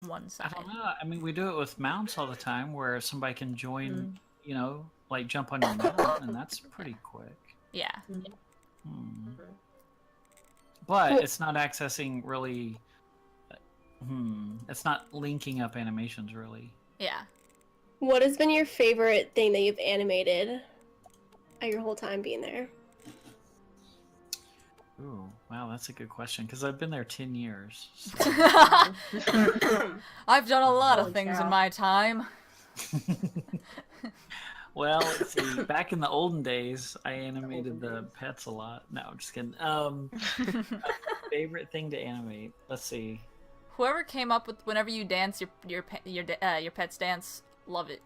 one I side. don't know. I mean, we do it with mounts all the time, where somebody can join. You know, like jump on your mount, and that's pretty quick. Yeah. Hmm. But it's not accessing really. It's not linking up animations really. Yeah. What has been your favorite thing that you've animated at your whole time being there? Ooh, wow, that's a good question because I've been there 10 years. So. I've done a lot of Holy things cow. in my time. Well, let's see. Back in the olden days, I animated the pets a lot. No, I'm just kidding. Favorite thing to animate. Let's see. Whoever came up with whenever you dance your pets dance, love it.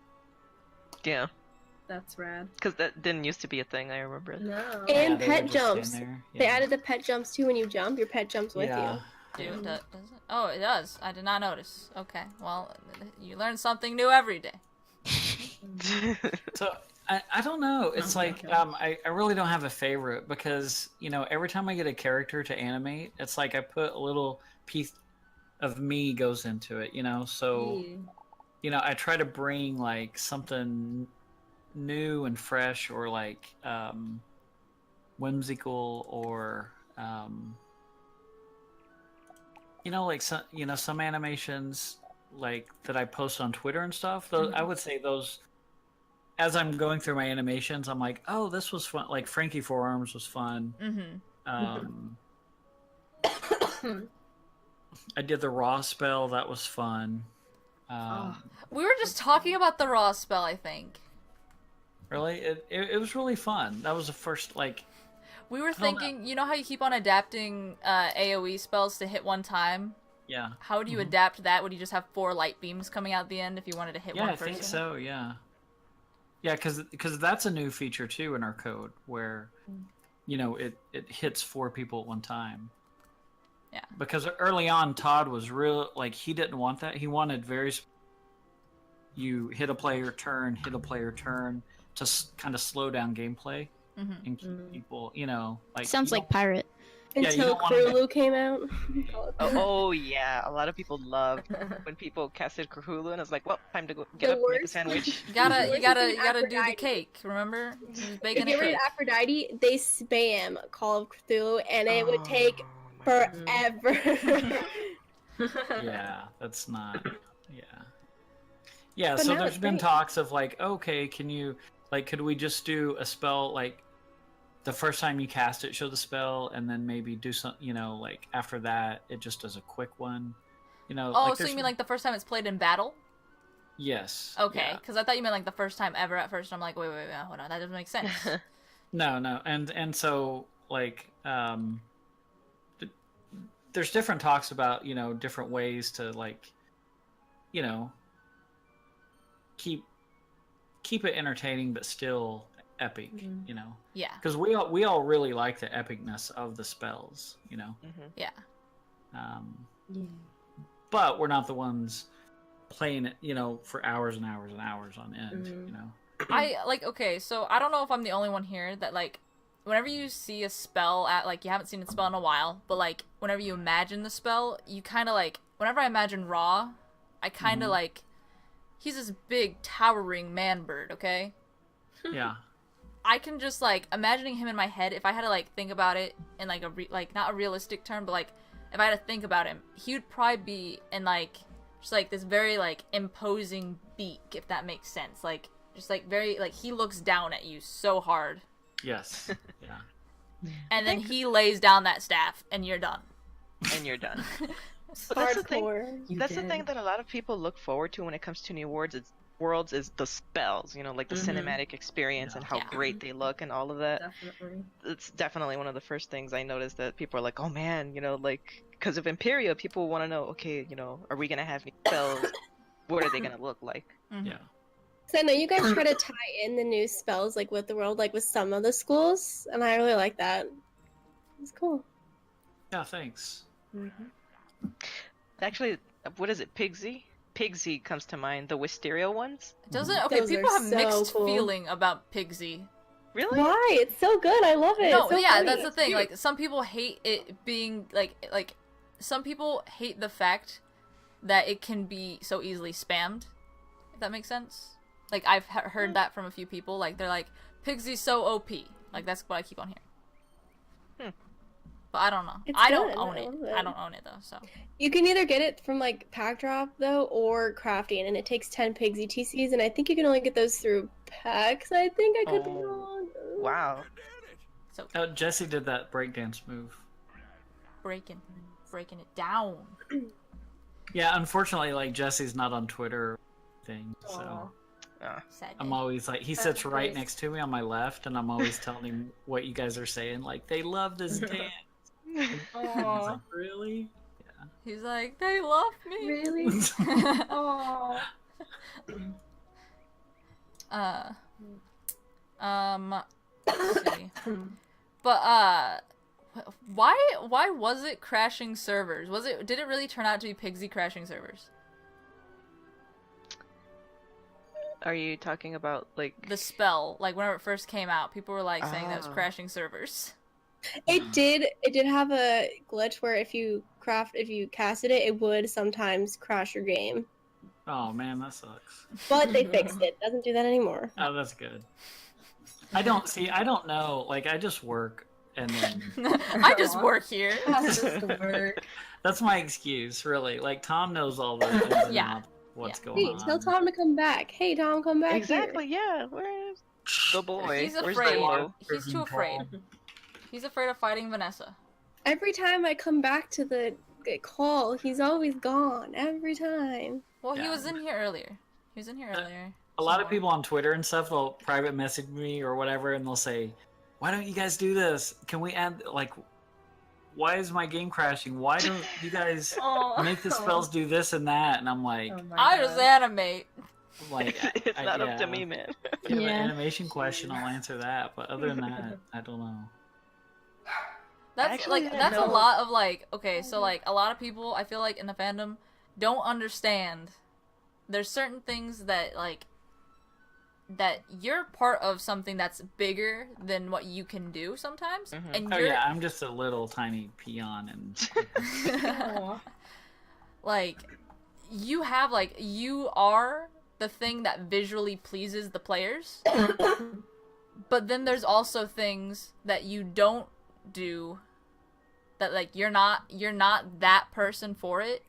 Yeah, That's rad. because that didn't used to be a thing. I remember it. No. And they pet would just stand jumps. there. They Yeah. added the pet jumps too. When you jump, your pet jumps with Yeah. Does it? Oh, it does. I did not notice. Okay, well, you learn something new every day. So I don't know. It's like I really don't have a favorite because every time I get a character to animate, it's like I put a little piece of me goes into it. So I try to bring like something new and fresh or like whimsical or like some animations like that I post on Twitter and stuff. Those I would say those. As I'm going through my animations, I'm like, oh, this was fun. Like Frankie Forearms was fun. I did the raw spell. That was fun. We were just talking about the raw spell, I think. Really, it was really fun. That was the first like. We were thinking, you know how you keep on adapting AoE spells to hit one time? Yeah. How would you adapt that? Would you just have 4 light beams coming out the end if you wanted to hit one Yeah, I person? think so. Yeah. Yeah, because that's a new feature too in our code where, it hits 4 people at one time. Yeah. Because early on, Todd was real like he didn't want that. He wanted you hit a player turn to kind of slow down gameplay and keep people, like Sounds like pirate. Until Cthulhu came out. Oh yeah, a lot of people loved when people casted Cthulhu, and it's like, well, time to go get The up, make a worst- sandwich. You gotta do the Aphrodite. cake, remember? Just baking If you a ever did cake. Aphrodite, they spam Call of Cthulhu, and it would take forever. Yeah, that's not. Yeah. But So now there's it's been great. talks of like, okay, could we just do a spell like the first time you cast it, show the spell, and then maybe do some, like after that, it just does a quick one, Oh, like so you mean like the first time it's played in battle? Yes. Okay, because I thought you meant like the first time ever at first. I'm like, wait, hold on, that doesn't make sense. No, and so like there's different talks about different ways to like keep it entertaining but still epic, Yeah. because we all really like the epicness of the spells, Yeah. but we're not the ones playing it for hours and hours and hours on end. Okay, so I don't know if I'm the only one here that like whenever you see a spell at like you haven't seen a spell in a while, but like whenever you imagine the spell, you kind of like whenever I imagine Raw, I kind of like he's this big towering man bird, okay? Yeah. I can just like imagining him in my head. If I had to like think about it in like not a realistic term, but like if I had to think about him, he would probably be in like just like this very like imposing beak, if that makes sense. Like just like very like he looks down at you so hard, Yes. Yeah. and then he lays down that staff, and you're done. And you're done. But that's the thing. Hardcore. That's the thing that a lot of people look forward to when it comes to new worlds is the spells, like the cinematic experience and how Yeah. great they look and all of that. Definitely. It's definitely one of the first things I noticed that people are like, oh man, like because of Imperia, people want to know, okay, are we gonna have new spells? What are they gonna look like? Yeah. So I know you guys try to tie in the new spells like with the world, like with some of the schools, and I really like that. It's cool. Yeah. Thanks. Actually, what is it? Pigsy? Pigsy comes to mind. The Wisteria ones. Doesn't okay? Those People are have so mixed cool. feeling about Pigsy. Really? Why? It's so good. I love it. No, It's so yeah, funny. that's the It's thing. cute. Like some people hate it being like some people hate the fact that it can be so easily spammed. If that makes sense. Like, I've heard that from a few people. Like, they're like, Pigsy's so OP. Like, that's what I keep on hearing. But I don't know. I don't own it. I don't own it, though, so. You can either get it from, like, Pack Drop, though, or Crafting, and it takes 10 Pigs ETCs, and I think you can only get those through packs. I think I could be wrong. Wow. So, Jesse did that breakdance move. breaking it down. Yeah, unfortunately, like, Jesse's not on Twitter or thing, so... Sad I'm day. always like, he sits right next to me on my left, and I'm always telling him what you guys are saying. Like, they love this dance. And he's like, really? Yeah. He's like, they love me. Really? Aww. Let's see. But why was it crashing servers? Did it really turn out to be Pigsy crashing servers? Are you talking about, like... The spell, like, whenever it first came out, people were, like, saying that it was crashing servers. It did have a glitch where if you casted it, it would sometimes crash your game. Oh, man, that sucks. But they fixed it. Doesn't do that anymore. Oh, that's good. I don't know. Like, I just work, and then... I just work here. That's my excuse, really. Like, Tom knows all the things and Yeah. what's Hey, going on. tell Tom to come back. Hey, Tom, come back Exactly, yeah. Where's the boy? He's Where's afraid. Dolo? He's too afraid. He's afraid of fighting Vanessa. here. Every time I come back to the call, he's always gone. Every time. Well, he Yeah. was in here earlier. A lot of people on Twitter and stuff, they'll private message me or whatever, and they'll say, why don't you guys do this? Can we add, like, why is my game crashing? Why don't you guys make the spells do this and that? And I'm like, I just animate. It's not up to me, man. If you have an animation question, I'll answer that. But other than that, I don't know. That's Actually, like I that's a know. lot of like okay, so like a lot of people I feel like in the fandom don't understand. There's certain things that like that you're part of something that's bigger than what you can do sometimes, and Oh you're yeah, I'm just a little tiny peon, and like you have like you are the thing that visually pleases the players, but then there's also things that you don't do that like you're not that person for it,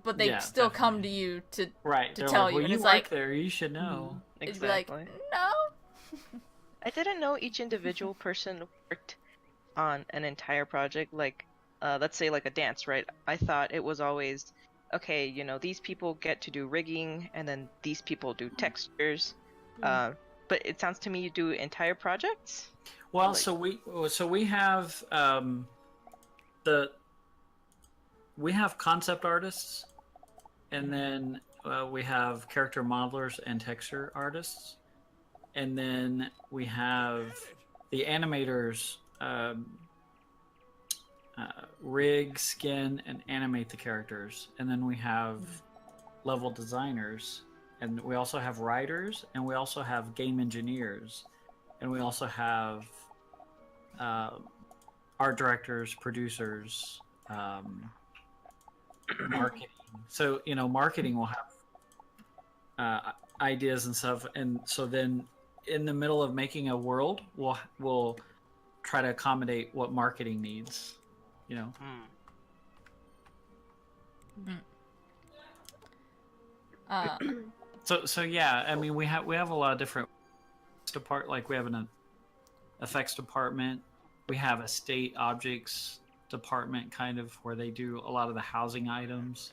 but they Yeah, still come to definitely. you to right, to they're tell like, you, well, and you it's work like there, you should know. it'd be like Exactly. no. I didn't know each individual person worked on an entire project. Like, let's say like a dance, right? I thought it was always, okay, you know, these people get to do rigging, and then these people do textures. But it sounds to me you do entire projects. Well, Like- so we have we have concept artists, and then we have character modelers and texture artists, and then we have the animators rig, skin, and animate the characters, and then we have level designers, and we also have writers, and we also have game engineers, and we also have art directors, producers, marketing. So, you know, marketing will have ideas and stuff, and so then in the middle of making a world, we'll try to accommodate what marketing needs. You know. So yeah, I mean we have a lot of different like we have an effects department, we have a state objects department kind of where they do a lot of the housing items.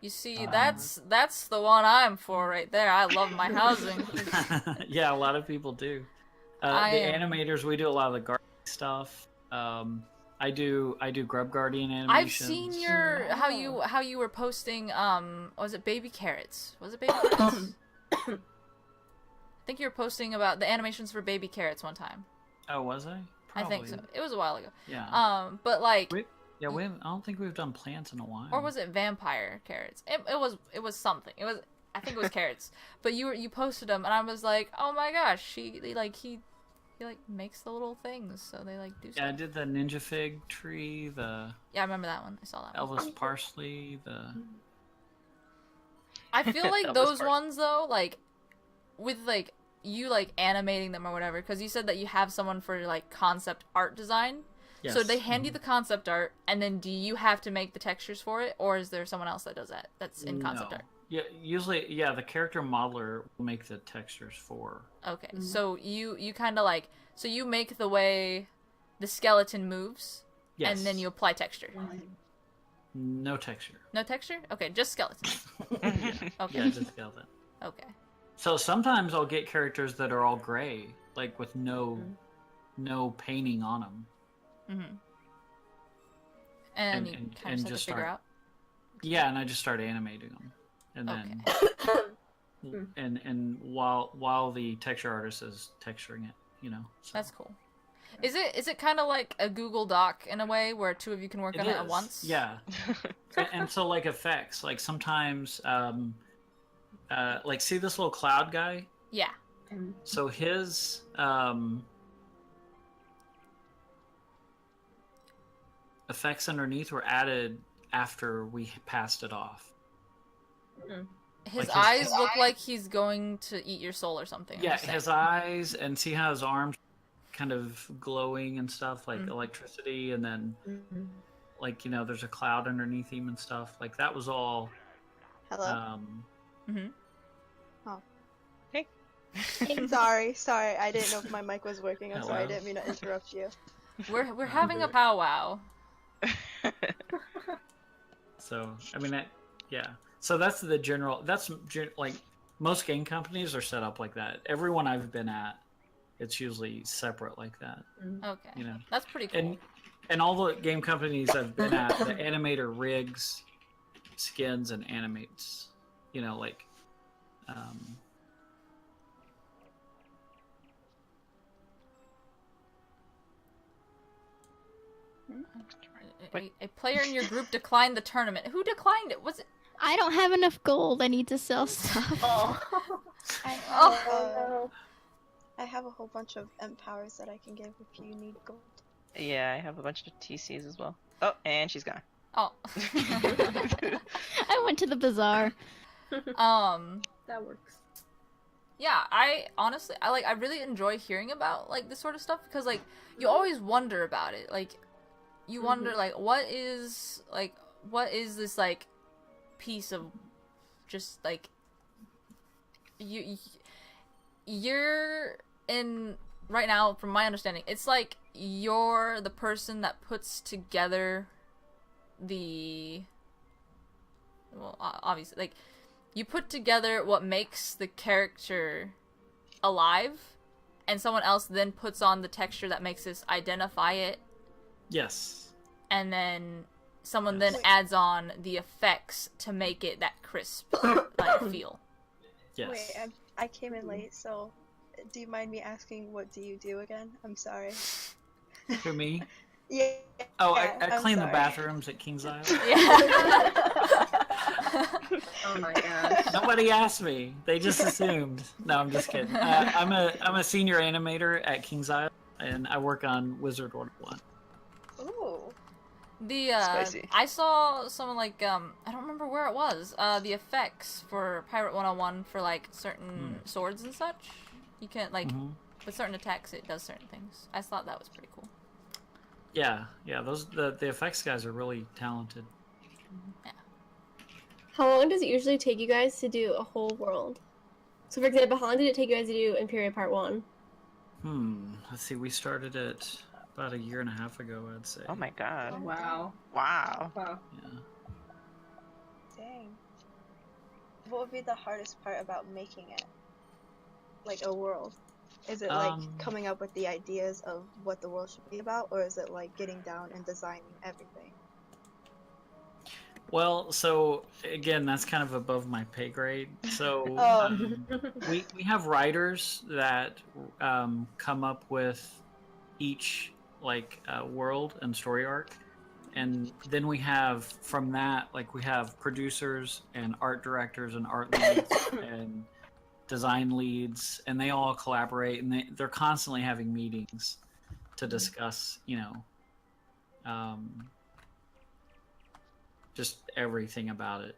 You see, that's the one I'm for right there. I love my housing. Yeah, a lot of people do. The animators, we do a lot of the gardening stuff. I do Grub Guardian animations. I've seen your how you were posting was it baby carrots? Was it baby carrots? I think you were posting about the animations for baby carrots one time. Oh, was I? Probably. I think so. It was a while ago. Yeah. But like I don't think we've done plants in a while. or was it vampire carrots? It was something. I think it was carrots. But you posted them and I was like, "Oh my gosh, he he like makes the little things, so they like do Yeah, I stuff. did the Ninja Fig tree, the Yeah, I remember that one. I saw that one. Elvis Parsley, the... I feel like Elvis those Parsley. ones though, like with like you like animating them or whatever, because you said that you have someone for like concept art design. Yes. So they hand you the concept art, and then do you have to make the textures for it, or is there someone else that does that? That's in concept No. art. Yeah, usually, yeah, the character modeler will make the textures for... Okay, so you kind of like you make the way the skeleton moves, Yes. and then you apply texture. No texture. No texture? Okay, just skeleton. Okay. Yeah, just skeleton. Okay. So sometimes I'll get characters that are all gray, like with no painting on them. Mm-hmm. And you And kind of just have to just figure start- out. Yeah, and I just start animating them, and then and while the texture artist is texturing it, you know. So. That's cool. Is it kind of like a Google Doc in a way where two of you can work on it at is, once? Yeah. and so like effects, like sometimes, like see this little cloud guy. Yeah. So his effects underneath were added after we passed it off. His Like eyes look like he's going to eat your soul or something. Yeah, his eyes, and see how his arms kind of glowing and stuff, like electricity, and then like, you know, there's a cloud underneath him and stuff. Like that was all Hello. Mm-hmm. Oh. Hey. Sorry, I didn't know if my mic was working. I'm sorry, I Hello. didn't mean to interrupt you. We're having a powwow. So I mean that, yeah. So that's the general. Like most game companies are set up like that. Everyone I've been at, it's usually separate like that. Okay. You know. That's pretty cool. And all the game companies I've been at, the animator rigs, skins, and animates. You know, like. A player in your group declined the tournament. Who declined it? Was it? I don't have enough gold. I need to sell stuff. I have, Oh. I have a whole bunch of empowers that I can give if you need gold. Yeah, I have a bunch of TCs as well. Oh, and she's gone. Oh. I went to the bazaar. That works. Yeah, I honestly, I really enjoy hearing about like this sort of stuff because like you always wonder about it. Like you wonder like what is this like piece of just like you're in right now from my understanding. It's like you're the person that puts together obviously like you put together what makes the character alive, and someone else then puts on the texture that makes us identify it, Yes. and then someone Yes. then adds on the effects to make it that crisp like feel. Yes. Wait, I came in late, so do you mind me asking what do you do again? I'm sorry. For me. Yeah. Oh, I I'm clean the sorry. bathrooms at King's Isle. Yeah. Oh my gosh. Nobody asked me. They just assumed. No, I'm just kidding. I'm a senior animator at King's Isle, and I work on Wizard Order 1. Ooh. Spicy. I saw someone like I don't remember where it was. The effects for Pirate 101 for like certain swords and such. You can like with certain attacks it does certain things. I thought that was pretty cool. Yeah. Those the effects guys are really talented. How long does it usually take you guys to do a whole world? So, for example, how long did it take you guys to do Imperial Part 1? Let's see. We started it about a year and a half ago, I'd say. Oh my god. Wow. Wow. Wow. Yeah. Dang. What would be the hardest part about making it? Like a world? Is it like coming up with the ideas of what the world should be about, or is it like getting down and designing everything? Well, so again, that's kind of above my pay grade. So we have writers that come up with each like world and story arc, and then we have from that like we have producers and art directors and art leads and design leads, and they all collaborate, and they're constantly having meetings to discuss, just everything about it.